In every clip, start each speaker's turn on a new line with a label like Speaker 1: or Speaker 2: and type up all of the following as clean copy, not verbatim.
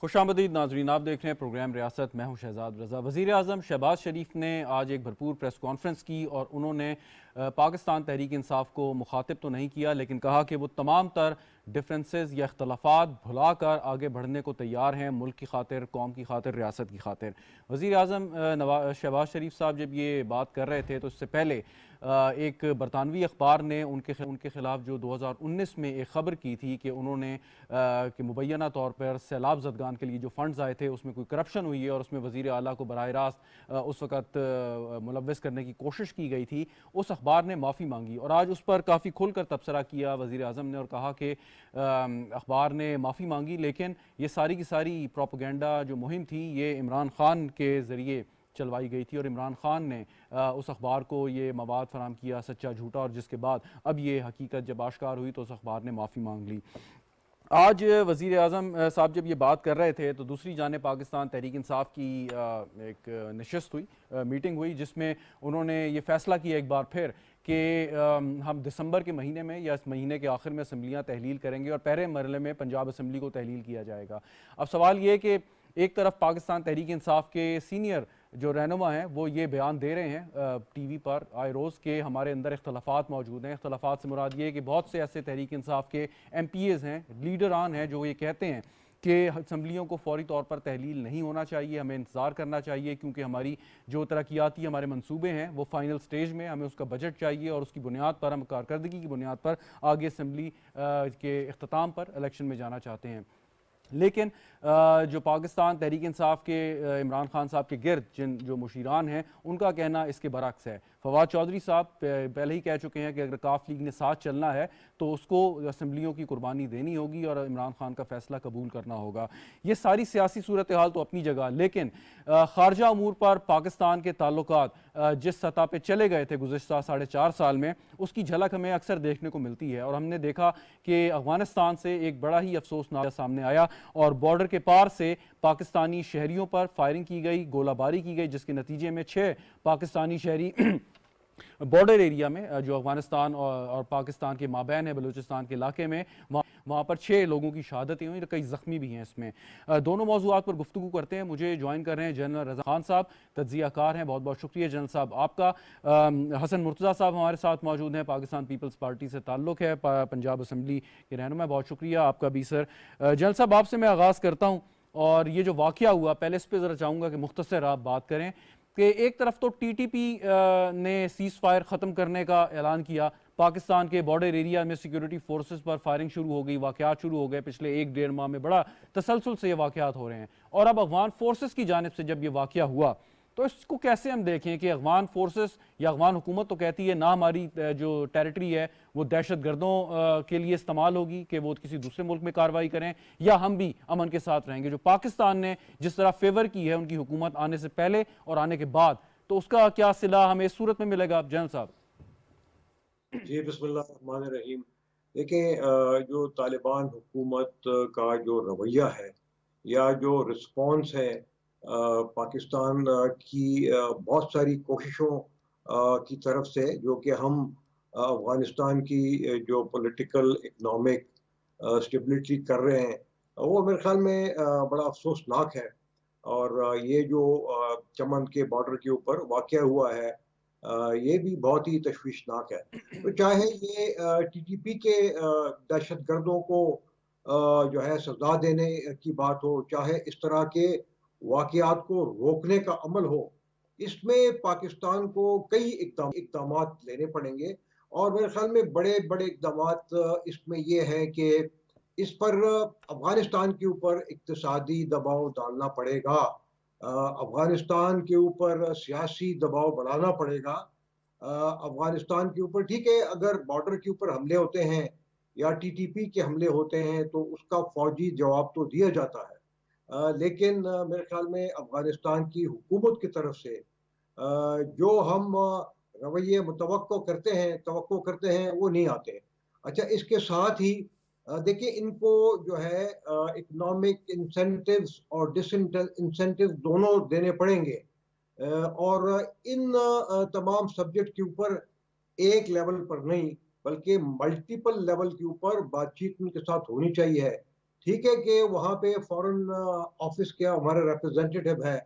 Speaker 1: खुशामदीद नाजरीन, आप देख रहे हैं प्रोग्राम रियासत। मैं हूं शहजाद रज़ा। वज़ीर आज़म शहबाज शरीफ ने आज एक भरपूर प्रेस कॉन्फ्रेंस की और उन्होंने पाकिस्तान तहरीक इंसाफ को मुखातिब तो नहीं किया, लेकिन कहा कि वो तमाम तर डिफरेंसेस या अख्तलाफात भुला कर आगे बढ़ने को तैयार हैं, मुल्क की खातिर, कौम की खातिर, रियासत की खातिर। वज़ीर आज़म शहबाज शरीफ साहब जब ये बात कर रहे थे तो इससे पहले एक बरतानवी अखबार ने उनके ख़िलाफ़ जो 2019 में एक ख़बर की थी कि उन्होंने कि मुबैना तौर पर सैलाब ज़दगान के लिए जो फ़ंड्स आए थे उसमें कोई करप्शन हुई है और उसमें वज़ीर आला को बराह रास्त उस वक़्त मुलव्वस करने की कोशिश की गई थी। उस अखबार ने माफ़ी मांगी और आज उस पर काफ़ी खुलकर तबसरा किया वज़ीर आज़म ने और कहा कि अखबार ने माफ़ी मांगी, लेकिन ये सारी की सारी प्रोपेगेंडा जो मुहिम थी ये इमरान ख़ान के ज़रिए चलवाई गई थी और इमरान ख़ान ने उस अखबार को ये मवाद फराम किया, सच्चा झूठा, और जिसके बाद अब ये हकीकत जब आश्कार हुई तो उस अखबार ने माफ़ी मांग ली। आज वज़ीर आज़म साहब जब ये बात कर रहे थे तो दूसरी जानिब पाकिस्तान तहरीक इंसाफ की एक नशस्त हुई, मीटिंग हुई, जिसमें उन्होंने ये फ़ैसला किया एक बार फिर कि हम दिसंबर के महीने में या इस महीने के आखिर में असम्बलियाँ तहलील करेंगे और पहले मरहले में पंजाब असम्बली को तहलील किया जाएगा। अब सवाल ये कि एक तरफ पाकिस्तान तहरीक इंसाफ के सीनियर जो रहनुमा हैं वो ये बयान दे रहे हैं टीवी पर आए रोज़ के हमारे अंदर इख्तलाफात मौजूद हैं। इख्तलाफात से मुराद ये कि बहुत से ऐसे तहरीक इंसाफ के MPAs हैं, लीडरान हैं, जो ये कहते हैं कि असम्बलियों को फौरी तौर पर तहलील नहीं होना चाहिए, हमें इंतज़ार करना चाहिए, क्योंकि हमारी जो तरक्याती हमारे मंसूबे हैं वो फाइनल स्टेज में, हमें उसका बजट चाहिए और उसकी बुनियाद पर, हम कारकर्दगी की बुनियाद पर आगे असम्बली के अख्ताम पर इलेक्शन में जाना चाहते हैं। लेकिन जो पाकिस्तान तहरीक इंसाफ के इमरान खान साहब के गिर्द जो मुशीरान हैं उनका कहना इसके बरक्स है। फवाद चौधरी साहब पहले ही कह चुके हैं कि अगर काफ लीग ने साथ चलना है तो उसको असम्बलियों की कुर्बानी देनी होगी और इमरान खान का फैसला कबूल करना होगा। ये सारी सियासी सूरत हाल तो अपनी जगह, लेकिन खारजा अमूर पर पाकिस्तान के ताल्लुकात जिस सतह पर चले गए थे गुज़िश्ता 4.5 साल में, उसकी झलक हमें अक्सर देखने को मिलती है। और हमने देखा कि अफगानिस्तान से एक बड़ा ही अफसोसनाक सामने आया और बॉर्डर के पार से पाकिस्तानी शहरियों पर फायरिंग की गई, गोलाबारी की गई, जिसके नतीजे में 6 पाकिस्तानी शहरी बॉर्डर एरिया में जो अफगानिस्तान और पाकिस्तान के माबैन है बलूचिस्तान के इलाके में, वहाँ पर 6 लोगों की शहादतें हुई, कई ज़ख्मी भी हैं। इसमें दोनों मौज़ूआत पर गुफ्तगू करते हैं। मुझे ज्वाइन कर रहे हैं जनरल रज़ा खान साहब, तज्ज़ियाकार हैं, बहुत बहुत शुक्रिया जनरल साहब आपका। हसन मुर्तज़ा साहब हमारे साथ मौजूद हैं, पाकिस्तान पीपल्स पार्टी से ताल्लुक़ है, पंजाब असम्बली के रहनुमा, बहुत शुक्रिया आपका भी सर। जनरल साहब आपसे मैं आगाज़ करता हूँ और ये जो वाक़या हुआ पहले इस पर ज़रा चाहूँगा कि मुख्तसर आप बात करें कि एक तरफ तो TTP ने सीज़ फायर ख़त्म करने का ऐलान किया, पाकिस्तान के बॉर्डर एरिया में सिक्योरिटी फोर्सेस पर फायरिंग शुरू हो गई, वाक़यात शुरू हो गए, पिछले 1-1.5 माह में बड़ा तसलसल से ये वाक़यात हो रहे हैं। और अब अफ़गान फोर्सेस की जानिब से जब ये वाक़या हुआ तो इसको कैसे हम देखें कि अफ़गान फोर्सेस या अफ़गान हुकूमत तो कहती है ना हमारी जो टेरिटरी है वो दहशत गर्दों के लिए इस्तेमाल होगी कि वो किसी दूसरे मुल्क में कार्रवाई करें, या हम भी अमन के साथ रहेंगे। जो पाकिस्तान ने जिस तरह फेवर की है उनकी हुकूमत आने से पहले और आने के बाद, तो उसका क्या सिला हमें इस सूरत में मिलेगा जनरल साहब?
Speaker 2: जी, बिस्मिल्लाहिर्रहमानिर्रहीम। देखें, जो तालिबान हुकूमत का जो रवैया है या जो रिस्पॉन्स है पाकिस्तान की बहुत सारी कोशिशों की तरफ से, जो कि हम अफ़गानिस्तान की जो पॉलिटिकल इकोनॉमिक स्टेबिलिटी कर रहे हैं, वो मेरे ख़्याल में बड़ा अफ़सोसनाक है। और ये जो चमन के बॉर्डर के ऊपर वाक़या हुआ है, ये भी बहुत ही तशवीशनाक है। तो चाहे ये TTP के दहशतगर्दों को जो है सज़ा देने की बात हो, चाहे इस तरह के वाक़यात को रोकने का अमल हो, इसमें पाकिस्तान को कई इक़दामात लेने पड़ेंगे। और मेरे ख़्याल में बड़े-बड़े इक़दामात इसमें ये हैं कि इस पर अफ़गानिस्तान के ऊपर इक़्तिसादी दबाव डालना पड़ेगा, अफ़गानिस्तान के ऊपर सियासी दबाव बढ़ाना पड़ेगा। अफ़गानिस्तान के ऊपर ठीक है, अगर बॉर्डर के ऊपर हमले होते हैं या TTP के हमले होते हैं तो उसका फ़ौजी जवाब तो दिया जाता है। लेकिन मेरे ख़्याल में अफ़गानिस्तान की हुकूमत की तरफ से जो हम रवैये तवक्को करते हैं वो नहीं आते। अच्छा, इसके साथ ही देखिए, इनको जो है इकोनॉमिक इंसेंटिव्स और इंसेंटिव दोनों देने पड़ेंगे। और इन तमाम सब्जेक्ट के ऊपर एक लेवल पर नहीं बल्कि मल्टीपल लेवल के ऊपर बातचीत उनके साथ होनी चाहिए। ठीक है कि वहाँ पे फॉरेन ऑफिस के हमारे रिप्रेजेंटेटिव है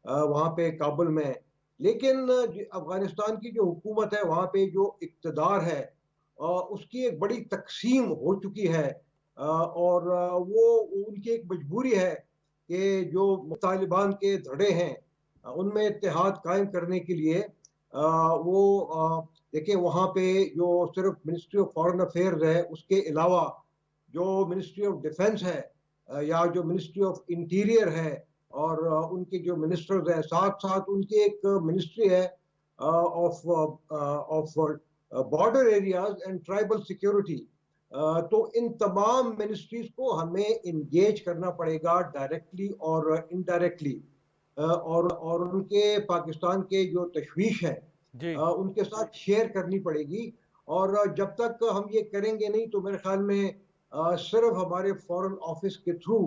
Speaker 2: वहाँ पे काबुल में, लेकिन अफगानिस्तान की जो हुकूमत है वहाँ पे जो इक़्तिदार है उसकी एक बड़ी तकसीम हो चुकी है और वो उनकी एक मजबूरी है कि जो तालिबान के धड़े हैं उनमें इत्तेहाद कायम करने के लिए वो देखिए वहाँ पे जो सिर्फ मिनिस्ट्री ऑफ फॉरेन अफेयर्स है उसके अलावा जो मिनिस्ट्री ऑफ डिफेंस है या जो मिनिस्ट्री ऑफ इंटीरियर है और उनके जो मिनिस्टर्स हैं, साथ साथ उनकी एक मिनिस्ट्री है of of border areas and tribal security. तो इन तमाम मिनिस्ट्रीज को हमें इंगेज करना पड़ेगा डायरेक्टली और इनडायरेक्टली और उनके पाकिस्तान के जो तशवीश है
Speaker 1: जी।
Speaker 2: उनके साथ शेयर करनी पड़ेगी। और जब तक हम ये करेंगे नहीं तो मेरे ख्याल में सिर्फ हमारे फॉरेन ऑफिस के थ्रू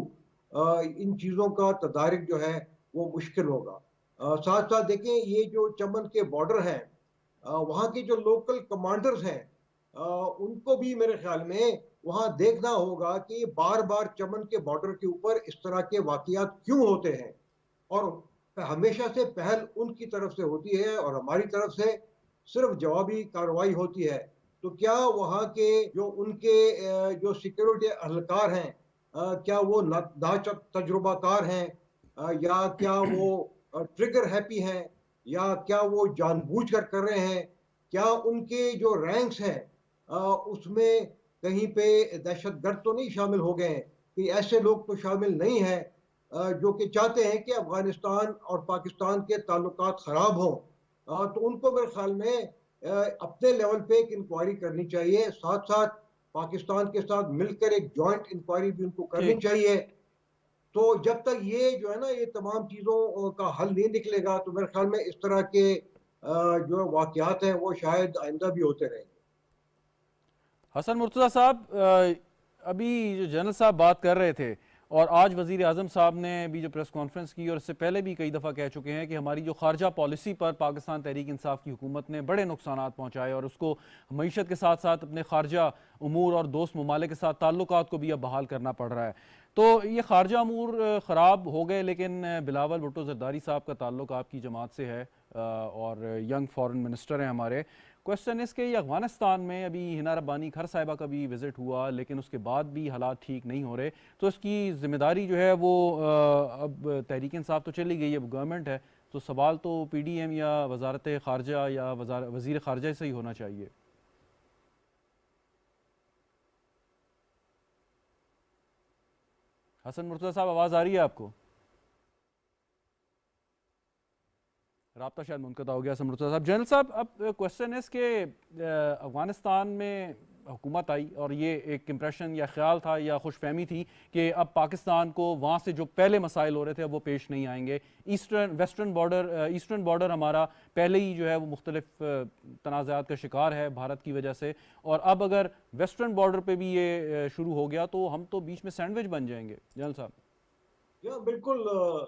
Speaker 2: इन चीज़ों का तदारिक जो है वो मुश्किल होगा। साथ साथ देखें ये जो चमन के बॉर्डर हैं वहाँ के जो लोकल कमांडर्स हैं उनको भी मेरे ख्याल में वहाँ देखना होगा कि बार बार चमन के बॉर्डर के ऊपर इस तरह के वाकयात क्यों होते हैं और हमेशा से पहल उनकी तरफ से होती है और हमारी तरफ से सिर्फ जवाबी कार्रवाई होती है। तो क्या वहाँ के जो उनके जो सिक्योरिटी एहलकार हैं क्या वो ना तजुर्बाकार हैं या क्या वो ट्रिगर हैप्पी हैं या क्या वो जानबूझकर कर रहे हैं, क्या उनके जो रैंक्स हैं उसमें कहीं पे दहशतगर्द तो नहीं शामिल हो गए हैं, कि ऐसे लोग तो शामिल नहीं हैं जो कि चाहते हैं कि अफगानिस्तान और पाकिस्तान के ताल्लुकात ख़राब हों। तो उनको मेरे ख्याल में अपने लेवल पे एक इंक्वायरी करनी चाहिए, साथ साथ पाकिस्तान के साथ मिलकर एक जॉइंट इंक्वायरी भी उनको करनी
Speaker 1: ठीक।
Speaker 2: चाहिए। तो जब तक ये जो है ना ये तमाम चीज़ों का हल नहीं निकलेगा तो मेरे ख्याल में इस तरह के जो वाकयात हैं वो शायद आइंदा भी होते रहेंगे।
Speaker 1: हसन मुर्तज़ा साहब, अभी जो जनरल साहब बात कर रहे थे और आज वज़ीर आज़म साहब ने अभी जो प्रेस कॉन्फ्रेंस की और इससे पहले भी कई दफ़ा कह चुके हैं कि हमारी जो खारजा पॉलिसी पर पाकिस्तान तहरीक इंसाफ की हुकूमत ने बड़े नुकसान पहुँचाए और उसको मीशत के साथ साथ अपने खारजा उमूर और दोस्त ममालिक के साथ ताल्लुकात को भी अब बहाल करना पड़ रहा है। तो ये खारजा अमूर ख़राब हो गए, लेकिन बिलावल भुट्टो ज़रदारी साहब का ताल्लुक आपकी जमात से है और यंग फॉरेन मिनिस्टर हैं हमारे। क्वेश्चन इसके ये अफगानिस्तान में अभी हिना रब्बानी खर साहिबा का भी विज़िट हुआ, लेकिन उसके बाद भी हालात ठीक नहीं हो रहे, तो इसकी ज़िम्मेदारी जो है वो अब तहरीक इंसाफ तो चली गई, अब गवर्नमेंट है, तो सवाल तो PDM या वजारत खारजा या वज़ीर खारजा से ही होना चाहिए। हसन मुर्तज़ा साहब, आवाज़ आ रही है आपको? राब्ता शायद मुनक़ता हो गया समृता साहब। जनरल साहब, अब क्वेश्चन है कि अफ़गानिस्तान में हुकूमत आई और ये एक इम्प्रेशन या ख्याल था या खुशफहमी थी कि अब पाकिस्तान को वहाँ से जो पहले मसाइल हो रहे थे अब वो पेश नहीं आएंगे। ईस्टर्न बॉर्डर हमारा पहले ही जो है वो मुख्तलिफ तनाज़ात का शिकार है भारत की वजह से, और अब अगर वेस्टर्न बॉर्डर पर भी ये शुरू हो गया तो हम तो बीच में सैंडविच बन जाएंगे। जनरल साहब।
Speaker 2: या बिल्कुल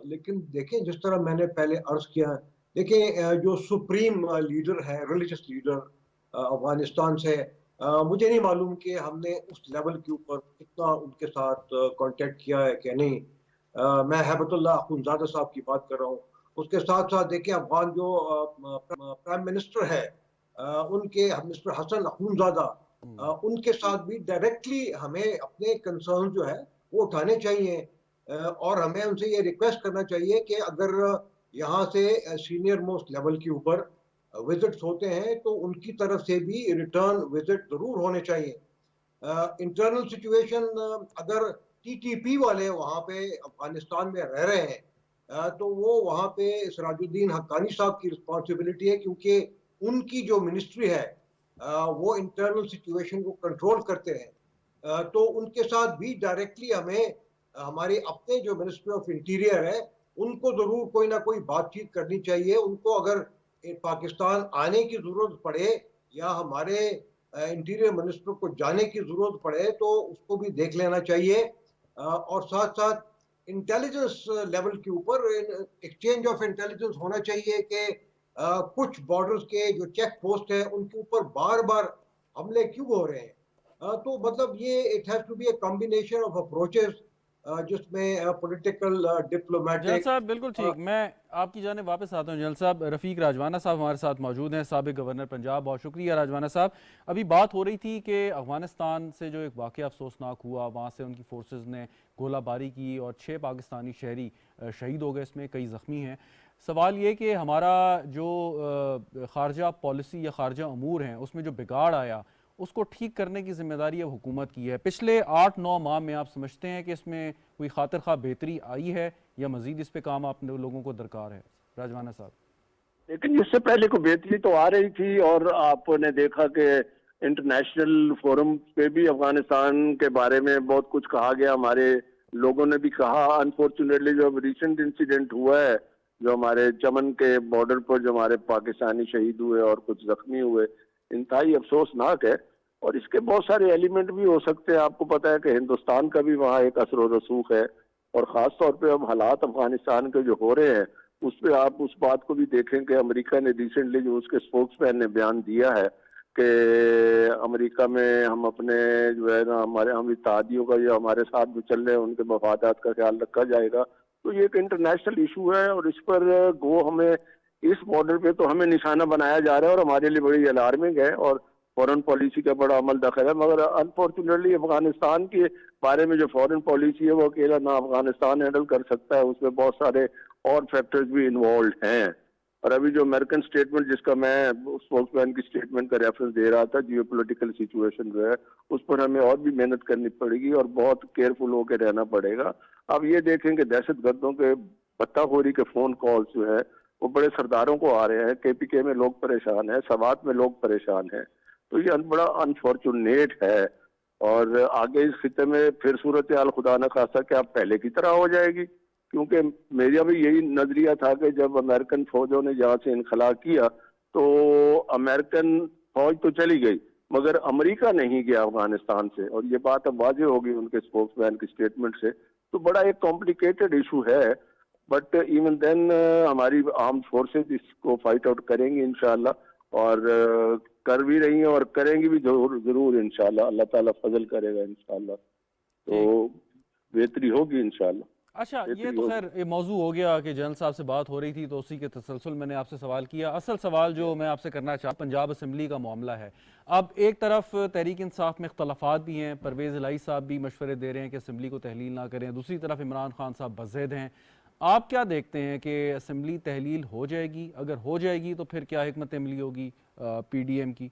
Speaker 2: लेकिन देखें जिस तरह मैंने पहले अर्ज किया, देखिए जो सुप्रीम लीडर है, रिलीजियस लीडर अफगानिस्तान से, मुझे नहीं मालूम कि हमने उस लेवल के ऊपर कितना उनके साथ कांटेक्ट किया है कि नहीं। मैं हैबतुल्लाह अखुंज़ादा साहब की बात कर रहा हूँ। उसके साथ साथ देखिए अफगान जो प्राइम मिनिस्टर है उनके मिस्टर हसन अखुंज़ादा, उनके साथ भी डायरेक्टली हमें अपने कंसर्न जो है वो उठाने चाहिए और हमें उनसे ये रिक्वेस्ट करना चाहिए कि अगर यहाँ से सीनियर मोस्ट लेवल के ऊपर विजिट्स होते हैं तो उनकी तरफ से भी रिटर्न विजिट जरूर होने चाहिए। इंटरनल सिचुएशन अगर TTP वाले वहाँ पे अफगानिस्तान में रह रहे हैं तो वो वहाँ पे सिराजुद्दीन हक्कानी साहब की रिस्पॉन्सिबिलिटी है, क्योंकि उनकी जो मिनिस्ट्री है वो इंटरनल सिचुएशन को कंट्रोल करते हैं। तो उनके साथ भी डायरेक्टली हमें हमारे अपने जो मिनिस्ट्री ऑफ इंटीरियर है उनको जरूर कोई ना कोई बातचीत करनी चाहिए। उनको अगर पाकिस्तान आने की जरूरत पड़े या हमारे इंटीरियर मिनिस्टर को जाने की जरूरत पड़े तो उसको भी देख लेना चाहिए। और साथ साथ इंटेलिजेंस लेवल के ऊपर एक्सचेंज ऑफ इंटेलिजेंस होना चाहिए कि कुछ बॉर्डर्स के जो चेक पोस्ट है उनके ऊपर बार बार हमले क्यों हो रहे हैं। तो मतलब ये it has to be a combination of approaches जिसमें पॉलिटिकल
Speaker 1: जल
Speaker 2: डिप्लोमेटिक।
Speaker 1: साहब बिल्कुल ठीक। मैं आपकी जानिब वापस आता हूँ। जल साहब, रफ़ीक राजवाना साहब हमारे साथ मौजूद हैं, साबिक़ गवर्नर पंजाब। बहुत शुक्रिया राजवाना साहब। अभी बात हो रही थी कि अफ़गानिस्तान से जो एक वाक़या अफसोसनाक हुआ, वहाँ से उनकी फ़ोर्सेस ने गोलाबारी की और 6 पाकिस्तानी शहरी शहीद हो गए, इसमें कई ज़ख्मी हैं। सवाल ये कि हमारा जो ख़ारजा पॉलिसी या ख़ारजा अमूर हैं उसमें जो बिगाड़ आया उसको ठीक करने की ज़िम्मेदारी अब हुकूमत की है। पिछले 8-9 माह में आप समझते हैं कि इसमें कोई खातिर खा बेहतरी आई है या मजीद इस पे काम आप लोगों को दरकार है? राजवाना साहब।
Speaker 3: लेकिन इससे पहले को बेहतरी तो आ रही थी, और आपने देखा कि इंटरनेशनल फोरम पे भी अफगानिस्तान के बारे में बहुत कुछ कहा गया, हमारे लोगों ने भी कहा। अनफॉर्चुनेटली जो रिसेंट इंसिडेंट हुआ है, जो हमारे चमन के बॉर्डर पर जो हमारे पाकिस्तानी शहीद हुए और कुछ जख्मी हुए, इंतहाई अफसोसनाक है। और इसके बहुत सारे एलिमेंट भी हो सकते हैं। आपको पता है कि हिंदुस्तान का भी वहाँ एक असर व रसूख है, और ख़ास तौर पे अब हालात अफगानिस्तान के जो हो रहे हैं उस पर आप उस बात को भी देखें कि अमेरिका ने रिसेंटली जो उसके स्पोक्समैन ने बयान दिया है कि अमेरिका में हम अपने जो है ना हमारे हम इत्तेहादियों का जो हमारे साथ जो चल रहे हैं उनके मफादात का ख्याल रखा जाएगा। तो ये एक इंटरनेशनल इशू है, और इस पर गो हमें इस बॉर्डर पे तो हमें निशाना बनाया जा रहा है, और हमारे लिए बड़ी अलार्मिंग है, और फॉरेन पॉलिसी का बड़ा अमल दखल है। मगर अनफॉर्चुनेटली अफगानिस्तान के बारे में जो फॉरेन पॉलिसी है वो अकेला ना अफगानिस्तान हैंडल कर सकता है, उसमें बहुत सारे और फैक्टर्स भी इन्वॉल्व हैं। और अभी जो अमेरिकन स्टेटमेंट, जिसका मैं स्पोक्समैन की स्टेटमेंट का रेफरेंस दे रहा था, जियो पोलिटिकल सिचुएशन जो है उस पर हमें और भी मेहनत करनी पड़ेगी और बहुत केयरफुल होकर रहना पड़ेगा। अब ये देखें कि दहशत गर्दों के बत्ताखोरी के फोन कॉल्स जो है वो बड़े सरदारों को आ रहे हैं। केपीके में लोग परेशान हैं, सवात में लोग परेशान हैं। तो ये बड़ा अनफॉर्चुनेट है, और आगे इस खिते में फिर सूरत हाल खुदा न खासा क्या पहले की तरह हो जाएगी। क्योंकि मेरा भी यही नजरिया था कि जब अमेरिकन फौजों ने यहाँ से इनखला किया तो अमेरिकन फौज तो चली गई, मगर अमेरिका नहीं गया अफगानिस्तान से, और ये बात अब वाजे होगी उनके स्पोक्समैन की स्टेटमेंट से। तो बड़ा एक कॉम्प्लिकेटेड इशू है, बट इवन देन हमारी आर्म फोर्सेस इसको फाइट आउट करेंगी इंशाल्लाह, और कर भी रही हैं और करेंगी भी जरूर जरूर इंशाल्लाह। अल्लाह ताला फजल करेगा इंशाल्लाह, तो
Speaker 1: ठीक।
Speaker 3: बेहतरी होगी इंशाल्लाह।
Speaker 1: अच्छा, ये
Speaker 3: बेहतरी
Speaker 1: तो
Speaker 3: होगी।
Speaker 1: खैर ये मौजू हो गया कि जनरल साहब से बात हो रही थी तो उसी के तसलसल मैंने आपसे सवाल किया। असल सवाल जो मैं आपसे करना चाहता, पंजाब असम्बली का मामला है। अब एक तरफ तहरीक इंसाफ में इख्तलाफात भी हैं, परवेज़ इलाही साहब भी मशवरे दे रहे हैं कि असम्बली को तहलील ना करें, दूसरी तरफ इमरान खान साहब बज़ेद हैं। आप क्या देखते हैं कि असम्बली तहलील हो जाएगी? अगर हो जाएगी तो फिर क्या हिकमत अमली होगी PDM की?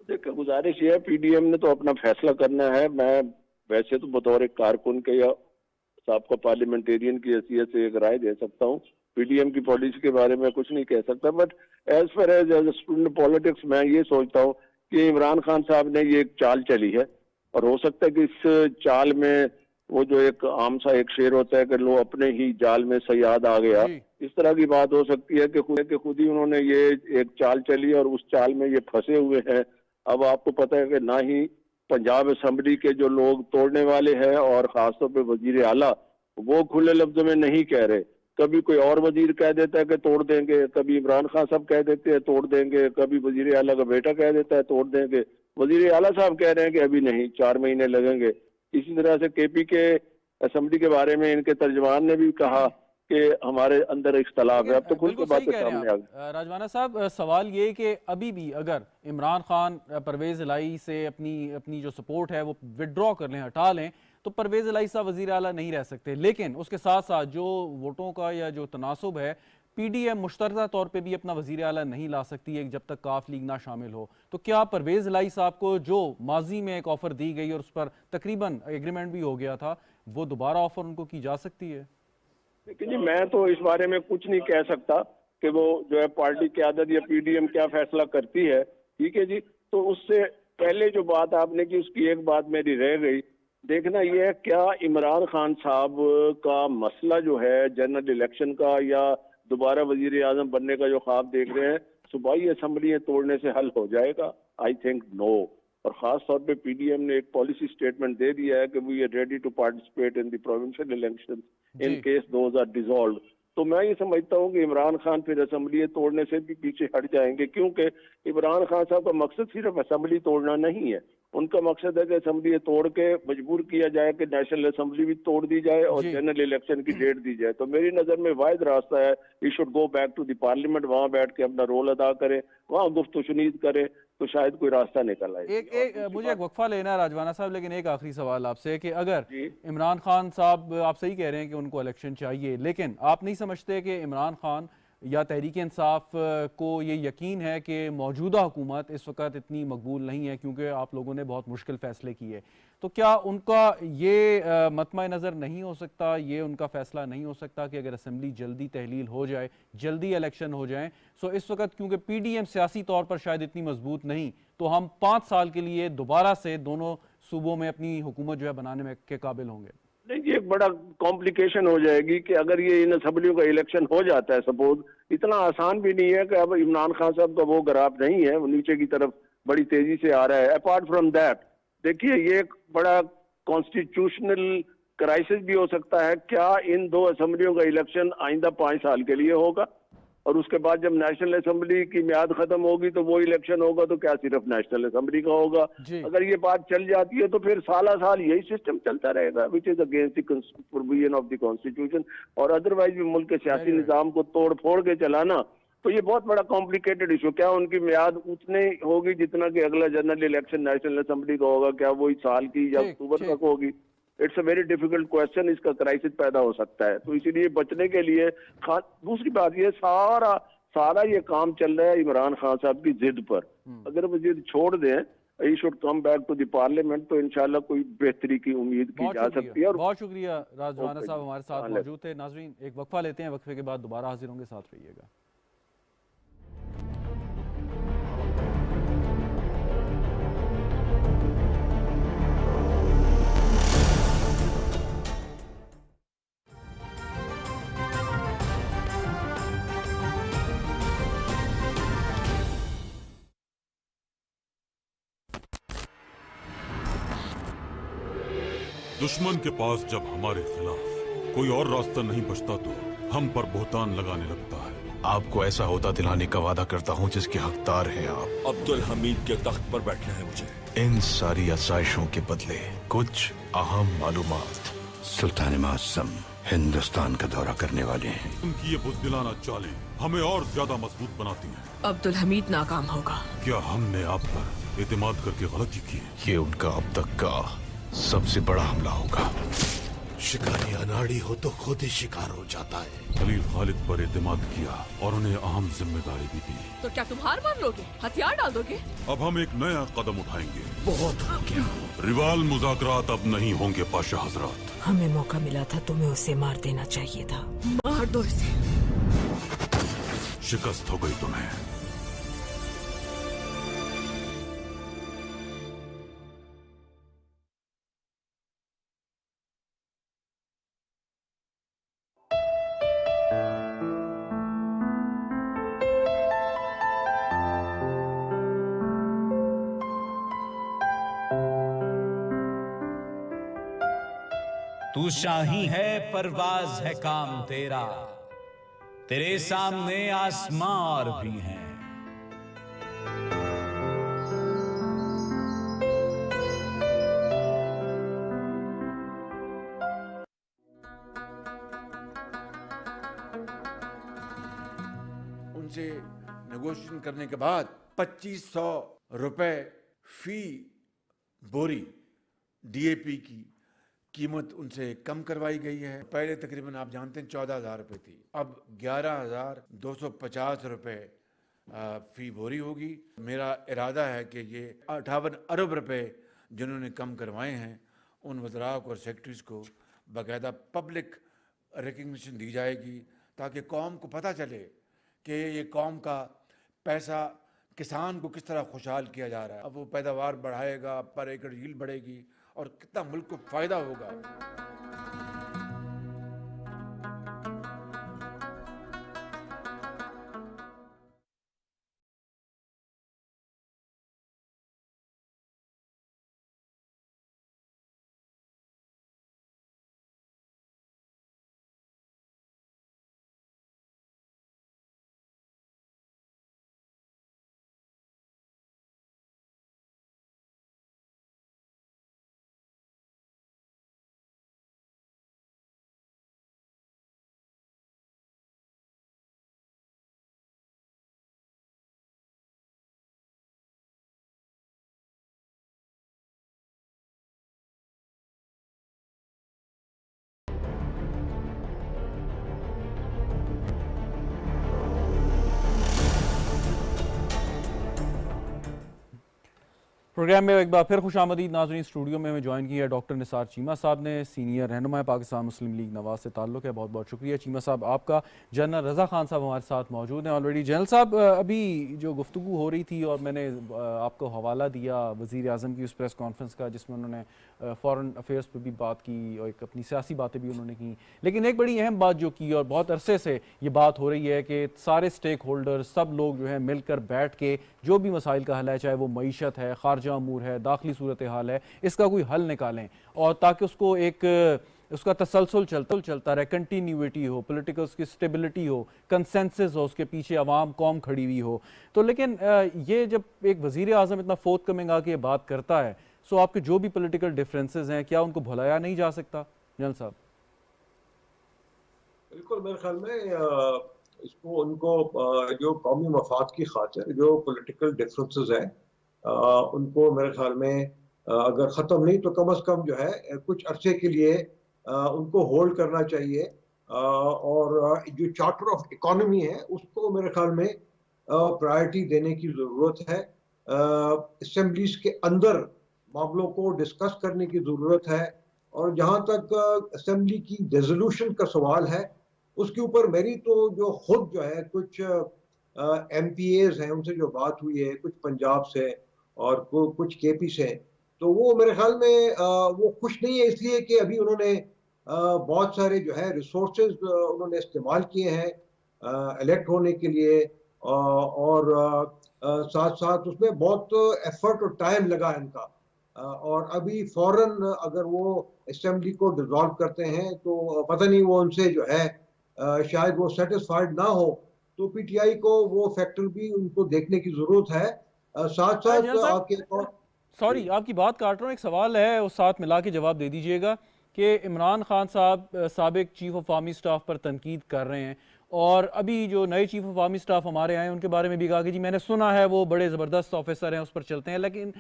Speaker 3: देखिए, गुजारिश ये है, पीडीएम ने तो अपना फैसला करना है। मैं वैसे तो बतौर एक कारकुन के या साबका पार्लियामेंटेरियन की हैसियत से एक राय दे सकता हूँ। पीडीएम की पॉलिसी के बारे में कुछ नहीं कह सकता, but as far as student politics मैं ये सोचता हूँ कि इमरान खान साहब ने ये एक चाल चली है, और हो सकता है कि इस चाल में वो जो एक आम सा एक शेर होता है कि लो अपने ही जाल में सयाद आ गया,
Speaker 1: जी।
Speaker 3: इस तरह की बात हो सकती है कि खुद ही उन्होंने ये एक चाल चली और उस चाल में ये फंसे हुए हैं। अब आपको पता है कि ना ही पंजाब असम्बली के जो लोग तोड़ने वाले हैं, और खासतौर पे वजीर आला, वो खुले लफ्जों में नहीं कह रहे। कभी कोई और वजीर कह देता है कि तोड़ देंगे, कभी इमरान खान साहब कह देते हैं तोड़ देंगे, कभी वजीर आला का बेटा कह देता है तोड़ देंगे, वजीर आला साहब कह रहे हैं कि अभी नहीं, 4 महीने लगेंगे। इसी तरह से केपी के असम्बली के बारे में इनके तर्जमान ने भी कहा कि हमारे अंदर इख्तलाफ है।
Speaker 1: लेकिन
Speaker 3: अब तो खुल के
Speaker 1: बिल्कुल सही
Speaker 3: बातें
Speaker 1: कह रहे हैं
Speaker 3: सामने आ
Speaker 1: आप
Speaker 3: गई।
Speaker 1: राजवाना साहब। सवाल ये कि अभी भी अगर इमरान खान परवेज़ इलाही से अपनी अपनी जो सपोर्ट है वो विड्रॉ कर लें, हटा लें, तो परवेज़ इलाही साहब वज़ीर आला नहीं रह सकते। लेकिन उसके साथ साथ जो वोटों का या जो तनासुब है, PDM मुश्तरका तौर पे भी अपना वज़ीर आला नहीं ला सकती है जब तक काफ लीग ना शामिल हो। तो क्या परवेज़ इलाही साहब को जो माजी में एक ऑफ़र दी गई और उस पर तकरीबन एग्रीमेंट भी हो गया था, वो दोबारा ऑफ़र उनको की जा सकती है?
Speaker 3: लेकिन जी मैं तो इस बारे में कुछ नहीं कह सकता कि वो जो है पार्टी क़यादत या पीडीएम क्या फैसला करती है, ठीक है जी। तो उससे पहले जो बात आपने की उसकी एक बात मेरी रह गई। देखना यह है, क्या इमरान खान साहब का मसला जो है जनरल इलेक्शन का या दोबारा वजीर आजम बनने का जो ख्वाब देख रहे हैं, सूबाई असम्बलियाँ तोड़ने से हल हो जाएगा? I think no. और खास तौर पे पीडीएम ने एक पॉलिसी स्टेटमेंट दे दिया है कि we are ready to participate in the provincial election in
Speaker 1: जी।
Speaker 3: Case those are dissolve. तो मैं ये समझता हूँ कि इमरान खान फिर असम्बली तोड़ने से भी पीछे हट जाएंगे, क्योंकि इमरान खान साहब का मकसद सिर्फ असम्बली तोड़ना नहीं है, उनका मकसद है कि असेंबली तोड़ के मजबूर किया जाए कि नेशनल असेंबली भी तोड़ दी जाए और
Speaker 1: जी
Speaker 3: जनरल इलेक्शन की डेट दी जाए। तो मेरी नजर में वाहिद रास्ता है, he should go back to the parliament, वहां बैठ के अपना रोल अदा करे, वहां गुफ्तशुनीद करे, तो शायद कोई रास्ता निकल आए।
Speaker 1: मुझे एक वक्फा लेना है राजवाना साहब, लेकिन एक आखिरी सवाल आपसे कि अगर
Speaker 3: जी
Speaker 1: इमरान खान साहब, आप सही कह रहे हैं कि उनको इलेक्शन चाहिए, लेकिन आप नहीं समझते कि इमरान खान या तहरीक इंसाफ को ये यकीन है कि मौजूदा हुकूमत इस वक्त इतनी मकबूल नहीं है क्योंकि आप लोगों ने बहुत मुश्किल फ़ैसले किए, तो क्या उनका ये मतम नज़र नहीं हो सकता, ये उनका फ़ैसला नहीं हो सकता कि अगर असम्बली जल्दी तहलील हो जाए, जल्दी इलेक्शन हो जाए, सो इस वक्त क्योंकि PDM सियासी तौर पर शायद इतनी मजबूत नहीं, तो हम 5 साल के लिए दोबारा से दोनों सूबों में अपनी हुकूमत जो है बनाने में के काबिल होंगे?
Speaker 3: नहीं, ये एक बड़ा कॉम्प्लिकेशन हो जाएगी कि अगर ये इन असेंबलियों का इलेक्शन हो जाता है सपोज, इतना आसान भी नहीं है कि अब इमरान खान साहब का वो ग्राफ नहीं है, वो नीचे की तरफ बड़ी तेजी से आ रहा है। अपार्ट फ्रॉम दैट, देखिए ये एक बड़ा कॉन्स्टिट्यूशनल क्राइसिस भी हो सकता है। क्या इन दो असेंबलियों का इलेक्शन आइंदा 5 साल के लिए होगा, और उसके बाद जब नेशनल असेंबली की म्याद खत्म होगी तो वो इलेक्शन होगा, तो क्या सिर्फ नेशनल असेंबली का होगा?
Speaker 1: जी
Speaker 3: अगर ये बात चल जाती है तो फिर साला साल यही सिस्टम चलता रहेगा, which is against the provision of the constitution. और अदरवाइज भी मुल्क के सियासी
Speaker 1: वेरी राइट।
Speaker 3: निजाम को तोड़ फोड़ के चलाना, तो ये बहुत बड़ा कॉम्प्लिकेटेड इशू। क्या उनकी म्याद उतनी होगी जितना कि अगला जनरल इलेक्शन नेशनल असेंबली का होगा? क्या वो इस साल की या
Speaker 1: ठीक
Speaker 3: अक्टूबर
Speaker 1: ठीक।
Speaker 3: तक होगी? It's a very difficult question, इसका क्राइसिस पैदा हो सकता है। तो इसीलिए बचने के लिए दूसरी बात ये सारा सारा ये काम चल रहा है इमरान खान साहब की जिद पर। अगर वो जिद छोड़ दें, he should come back to the parliament, तो इंशाल्लाह कोई बेहतरी की उम्मीद की जा सकती है। और
Speaker 1: बहुत शुक्रिया राजवाना
Speaker 3: ओके
Speaker 1: साहब
Speaker 3: जी,
Speaker 1: हमारे साथ
Speaker 3: हाँ,
Speaker 1: मौजूद थे। नाजरीन, एक वक्फा लेते हैं, वक्फे के बाद दोबारा हाजिर होंगे, साथ रहिएगा।
Speaker 4: दुश्मन के पास जब हमारे खिलाफ कोई और रास्ता नहीं बचता तो हम पर बोहतान लगाने लगता है।
Speaker 5: आपको ऐसा होता दिलाने का वादा करता हूँ जिसके हकदार हैं आप।
Speaker 6: अब्दुल हमीद के तख्त पर बैठना है मुझे।
Speaker 5: इन सारी आसाइशों के बदले कुछ अहम मालूमात।
Speaker 7: सुल्तान मासम हिंदुस्तान का दौरा करने वाले हैं।
Speaker 4: उनकी ये बुज़दिलाना चालें हमें और ज्यादा मजबूत बनाती हैं।
Speaker 8: अब्दुल हमीद नाकाम होगा।
Speaker 4: क्या हमने आप पर एतमाद करके गलती की?
Speaker 5: ये उनका अब तक का सबसे बड़ा हमला होगा।
Speaker 7: शिकारी अनाड़ी हो तो खुद ही शिकार हो जाता है।
Speaker 4: खलील खालिद पर एतमाद किया और उन्हें अहम जिम्मेदारी भी दी।
Speaker 8: तो क्या तुम हार मान लोगे, हथियार डाल दोगे?
Speaker 4: अब हम एक नया कदम उठाएंगे।
Speaker 7: बहुत हो गया।
Speaker 4: रिवाल मुज़ाकरात अब नहीं होंगे पाशा हजरात।
Speaker 9: हमें मौका मिला था, तुम्हें उसे मार देना चाहिए था।
Speaker 8: मार दो इसे।
Speaker 4: शिकस्त हो गई तुम्हें।
Speaker 10: तू शाही है, परवाज है काम तेरा, तेरे सामने आसमां और भी हैं।
Speaker 11: उनसे नेगोशिएशन करने के बाद 2500 रुपए फी बोरी DAP की कीमत उनसे कम करवाई गई है। पहले तकरीबन आप जानते हैं 14,000 रुपये थी, अब 11,250 रुपये फी बोरी होगी। मेरा इरादा है कि ये 58 अरब रुपए जिन्होंने कम करवाए हैं उन वज़रा को और सेक्रेटरीज को बाकायदा पब्लिक रिकग्निशन दी जाएगी, ताकि कौम को पता चले कि ये कौम का पैसा किसान को किस तरह खुशहाल किया जा रहा है। अब वो पैदावार बढ़ाएगा, पर एकड़ यील्ड बढ़ेगी और कितना मुल्क को फ़ायदा होगा।
Speaker 1: प्रोग्राम में एक बार फिर खुशामदीद नाज़रीन। स्टूडियो में हमें ज्वाइन किया डॉक्टर निसार चीमा साहब ने, सीनियर रहनुमा पाकिस्तान मुस्लिम लीग नवाज से ताल्लुक़ है। बहुत बहुत शुक्रिया चीमा साहब आपका। जनरल रज़ा खान साहब हमारे साथ मौजूद हैं ऑलरेडी। जनरल साहब, अभी जो गुफ्तगू हो रही थी और मैंने आपको हवाला दिया वज़ीर आज़म की उस प्रेस कॉन्फ्रेंस का जिसमें उन्होंने फ़ॉरेन अफेयर्स पर भी बात की और एक अपनी सियासी बातें भी उन्होंने की, लेकिन एक बड़ी अहम बात जो की और बहुत अरसे से ये बात हो रही है कि सारे स्टेक होल्डर, सब लोग जो है मिलकर बैठ के जो भी मसाइल का हल है, चाहे वो मईशत है, खारजा अमूर है, दाखिली सूरत हाल है, इसका कोई हल निकालें और ताकि उसको एक उसका तसलसल चलता रहे, कंटिन्यूटी हो, पॉलिटिकल उसकी स्टेबिलिटी हो, कंसेंसस हो, उसके पीछे अवाम कौम खड़ी हुई हो। तो लेकिन ये जब एक वज़ीर आज़म इतना फोर्थ कमिंग आके बात करता है, सो आपके जो भी पॉलिटिकल डिफरेंसेस हैं, क्या उनको भुलाया नहीं जा सकता? जनरल साहब
Speaker 2: बिल्कुल, मेरे ख्याल में इसको उनको जो कौमी मफाद की खातिर जो पॉलिटिकल डिफरेंसेस हैं उनको मेरे ख्याल में अगर ख़त्म नहीं तो कम अज़ कम जो है कुछ अरसे के लिए उनको होल्ड करना चाहिए और जो चार्टर ऑफ इकोनॉमी है उसको मेरे ख्याल में प्रायोरिटी देने की ज़रूरत है। असेंबलीज के अंदर मामलों को डिस्कस करने की ज़रूरत है और जहाँ तक असेंबली की रेजोल्यूशन का सवाल है उसके ऊपर मेरी तो जो खुद जो है कुछ MPAs हैं उनसे जो बात हुई है, कुछ पंजाब से और कुछ KP से, तो वो मेरे ख्याल में वो खुश नहीं है इसलिए कि अभी उन्होंने बहुत सारे जो है रिसोर्सेज उन्होंने इस्तेमाल किए हैं इलेक्ट होने के लिए और साथ साथ उसमें बहुत एफर्ट और टाइम लगा इनका और अभी फौरन अगर वो असेंबली को डिसॉल्व करते हैं तो पता नहीं वो उनसे जो है शायद वो सेटिस्फाइड ना हो, तो PTI को वो फैक्टर भी उनको देखने की जरूरत है। साथ साथ आपके
Speaker 1: सॉरी आपकी बात काट रहा हूँ, एक सवाल है उस साथ मिला के जवाब दे दीजिएगा कि इमरान खान साहब साबिक चीफ ऑफ आर्मी स्टाफ पर तनकीद कर रहे हैं और अभी जो नए चीफ ऑफ आर्मी स्टाफ हमारे आए हैं उनके बारे में भी कहा कि जी मैंने सुना है वो बड़े ज़बरदस्त ऑफिसर हैं, उस पर चलते हैं, लेकिन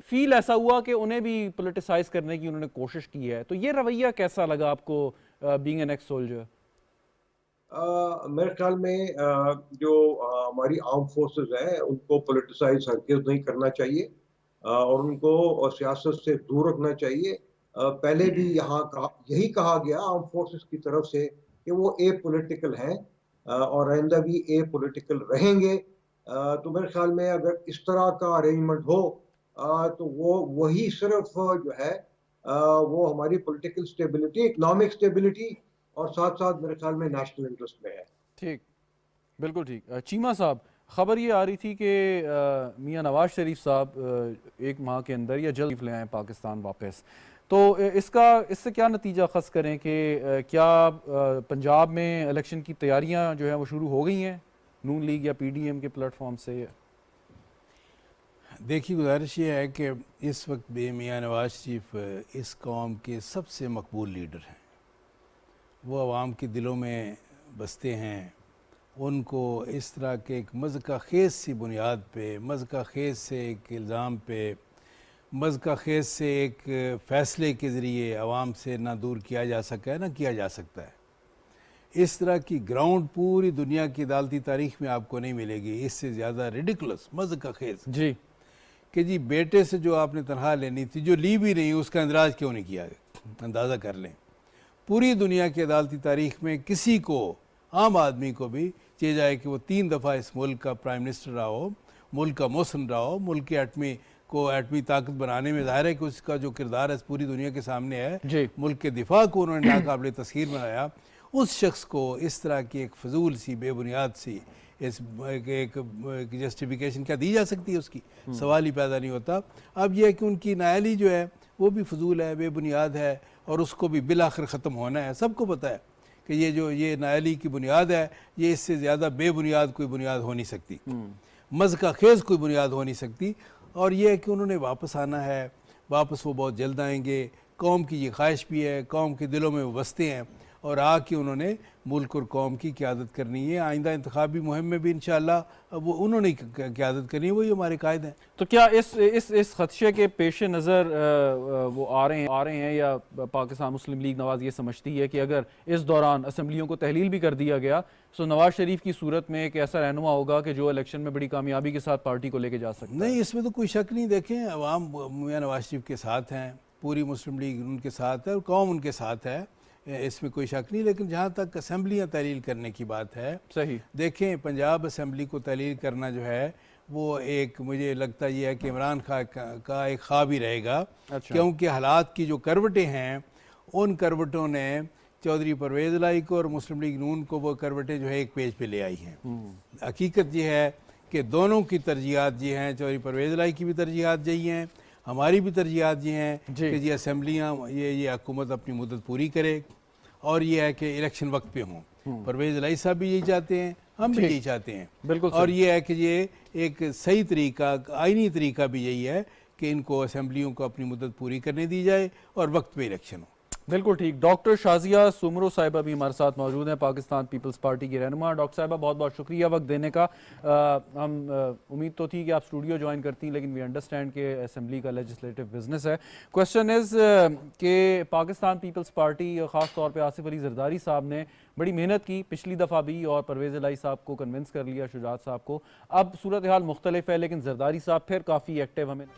Speaker 1: फील ऐसा हुआ कि उन्हें भी पोलिटिसाइज करने की उन्होंने कोशिश की है। तो ये रवैया कैसा लगा आपको बीइंग एन एक्स सोल्जर?
Speaker 2: मेरे ख्याल में जो हमारी आर्म फोर्सेस हैं उनको पोलिटिसाइज हरगिज़ नहीं करना चाहिए और उनको सियासत से दूर रखना चाहिए। पहले भी यहाँ यही कहा गया आर्म फोर्सेस की तरफ से कि वो ए पॉलिटिकल हैं और आइंदा भी ए पॉलिटिकल रहेंगे। तो मेरे ख्याल में अगर इस तरह का अरेंजमेंट हो तो वो वही सिर्फ जो है वो हमारी पॉलिटिकल स्टेबिलिटी, इकोनॉमिक स्टेबिलिटी और साथ साथ मेरे ख्याल में नेशनल इंटरेस्ट में है।
Speaker 1: ठीक, बिल्कुल ठीक। चीमा साहब, खबर ये आ रही थी कि मियां नवाज शरीफ साहब एक माह के अंदर या जल्द ले आए पाकिस्तान वापस, तो इससे क्या नतीजा खस करें कि क्या पंजाब में इलेक्शन की तैयारियां जो है वो शुरू हो गई हैं नून लीग या PDM के प्लेटफॉर्म से?
Speaker 12: देखिए, गुजारिश ये है कि इस वक्त भी मियां नवाज शरीफ इस कौम के सबसे मकबूल लीडर हैं। वो आवाम के दिलों में बसते हैं। उनको इस तरह के एक मज़का ख़ेज़ सी बुनियाद पे, मज़का ख़ेज़ से एक इल्ज़ाम पे, मज़का ख़ेज़ से एक फ़ैसले के ज़रिए आवाम से ना दूर किया जा सका है ना किया जा सकता है। इस तरह की ग्राउंड पूरी दुनिया की अदालती तारीख़ में आपको नहीं मिलेगी। इससे ज़्यादा रिडिकुलस मज़का ख़ेज़
Speaker 1: जी
Speaker 12: कि जी बेटे से जो आपने तनख्वाह लेनी थी, जो ली भी नहीं, उसका इंदराज क्यों नहीं किया? अंदाज़ा कर लें, पूरी दुनिया की अदालती तारीख़ में किसी को, आम आदमी को भी चाहिए जाए कि वो 3 दफ़ा इस मुल्क का प्राइम मिनिस्टर रहा हो, मुल्क का मोहसिन रहा हो, मुल्क के एटमी ताकत बनाने में ज़ाहिर है कि उसका जो किरदार है पूरी दुनिया के सामने है, मुल्क के दिफा को उन्होंने नाकाबिल तस्खीर बनाया। उस शख्स को इस तरह की एक फजूल सी, बेबुनियाद सी एक जस्टिफिकेशन क्या दी जा सकती है? उसकी सवाल ही पैदा नहीं होता। अब यह है कि उनकी नायली जो है वो भी फजूल है, बेबुनियाद है और उसको भी बिल आखिर ख़त्म होना है। सबको पता है कि ये नायली की बुनियाद है, ये इससे ज़्यादा बेबुनियाद कोई बुनियाद हो नहीं सकती, मज़का ख़ेज़ कोई बुनियाद हो नहीं सकती। और ये है कि उन्होंने वापस आना है, वापस वो बहुत जल्द आएंगे। कौम की ये ख्वाहिश भी है, कौम के दिलों में वो बसते हैं और आके उन्होंने मुल्क और कौम की क़यादत करनी है। आइंदा इंतखाबी मुहिम में भी इंशाअल्लाह वो उन्होंने क़यादत करनी है, वही हमारे कायद हैं।
Speaker 1: तो क्या इस खदशे के पेश नज़र वो आ रहे हैं या पाकिस्तान मुस्लिम लीग नवाज ये समझती है कि अगर इस दौरान असम्बलियों को तहलील भी कर दिया गया तो नवाज शरीफ की सूरत में एक ऐसा रहनुमा होगा कि जो इलेक्शन में बड़ी कामयाबी के साथ पार्टी को लेके जा सकता है?
Speaker 12: नहीं, इसमें तो कोई शक नहीं। देखें, अवाम मियां नवाज शरीफ के साथ हैं, पूरी मुस्लिम लीग उनके साथ है और कौम उनके साथ है, इसमें कोई शक नहीं। लेकिन जहाँ तक असम्बलियाँ तहलील करने की बात है,
Speaker 1: सही
Speaker 12: देखें, पंजाब असम्बली को तहलील करना जो है वो एक, मुझे लगता ये है कि इमरान खान का एक ख्वाब ही रहेगा।
Speaker 1: अच्छा।
Speaker 12: क्योंकि हालात की जो करवटें हैं उन करवटों ने चौधरी परवेज़ लाई को और मुस्लिम लीग नून को वो करवटें जो है एक पेज पे ले आई हैं। हकीकत ये है कि दोनों की तरजीहात ये हैं, चौधरी परवेज़ लाई की भी तरजीहात यही हैं, हमारी भी तरजीहात ये हैं कि जी असम्बलियाँ ये हुकूमत अपनी मुद्दत पूरी करे और ये है कि इलेक्शन वक्त पे हों। परवेज़ लाई साहब भी यही चाहते हैं, हम भी यही चाहते हैं।
Speaker 1: बिल्कुल।
Speaker 12: और ये है कि ये एक सही तरीका, आईनी तरीका भी यही है कि इनको असम्बलियों को अपनी मुद्दत पूरी करने दी जाए और वक्त पे इलेक्शन हो।
Speaker 1: बिल्कुल ठीक। डॉक्टर शाजिया सुमरो साहिबा भी हमारे साथ मौजूद हैं, पाकिस्तान पीपल्स पार्टी की रहनुमा। डॉक्टर साहिबा, बहुत बहुत शुक्रिया वक्त देने का। हम उम्मीद तो थी कि आप स्टूडियो ज्वाइन करती, लेकिन वी अंडरस्टैंड कि असेंबली का लेजिस्लेटिव बिजनेस है। क्वेश्चन इज़ कि पाकिस्तान पीपल्स पार्टी ख़ास तौर पे आसिफ अली जरदारी साहब ने बड़ी मेहनत की पिछली दफ़ा भी और परवेज़ लाई साहब को कन्विंस कर लिया, शुजात साहब को। अब सूरत हाल मुख्तलिफ है, लेकिन जरदारी साहब फिर काफ़ी एक्टिव हमें